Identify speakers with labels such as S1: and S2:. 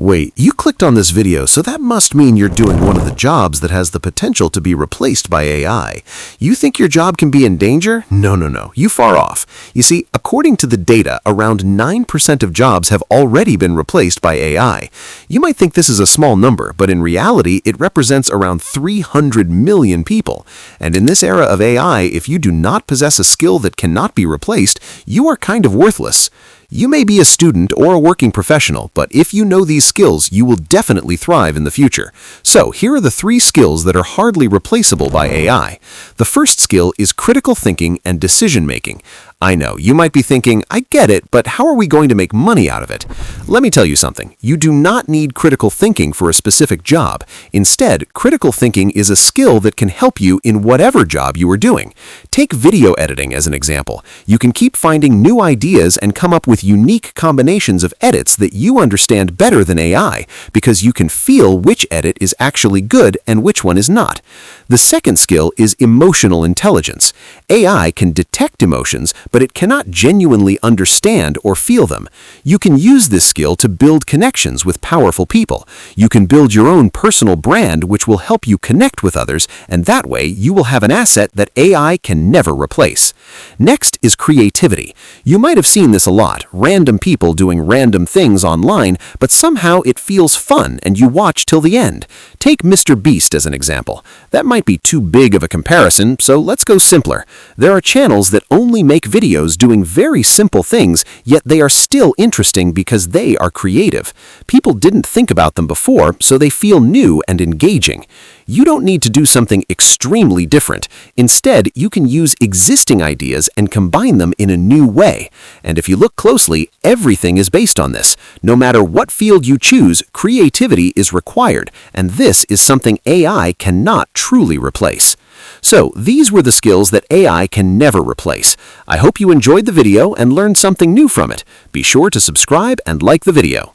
S1: Wait, you clicked on this video, so that must mean you're doing one of the jobs that has the potential to be replaced by AI. You think your job can be in danger? No, you far off. You see, according to the data, around 9% of jobs have already been replaced by AI. You might think this is a small number, but in reality, it represents around 300 million people. And in this era of AI, if you do not possess a skill that cannot be replaced, you are kind of worthless. You may be a student or a working professional, but if you know these skills, you will definitely thrive in the future. So here are the 3 skills that are hardly replaceable by AI. The first skill is critical thinking and decision making. I know, you might be thinking, I get it, but how are we going to make money out of it? Let me tell you something. You do not need critical thinking for a specific job. Instead, critical thinking is a skill that can help you in whatever job you are doing. Take video editing as an example. You can keep finding new ideas and come up with unique combinations of edits that you understand better than AI, because you can feel which edit is actually good and which one is not. The second skill is emotional intelligence. AI can detect emotions, but it cannot genuinely understand or feel them. You can use this skill to build connections with powerful people. You can build your own personal brand, which will help you connect with others, and that way you will have an asset that AI can never replace. Next is creativity. You might have seen this a lot, random people doing random things online, but somehow it feels fun and you watch till the end. Take Mr. Beast as an example. That might be too big of a comparison, so let's go simpler. There are channels that only make videos doing very simple things, yet they are still interesting because they are creative. People didn't think about them before, so they feel new and engaging. You don't need to do something extremely different. Instead, you can use existing ideas and combine them in a new way. And if you look closely, everything is based on this. No matter what field you choose, creativity is required, and this is something AI cannot truly replace. So, these were the skills that AI can never replace. I hope you enjoyed the video and learned something new from it. Be sure to subscribe and like the video.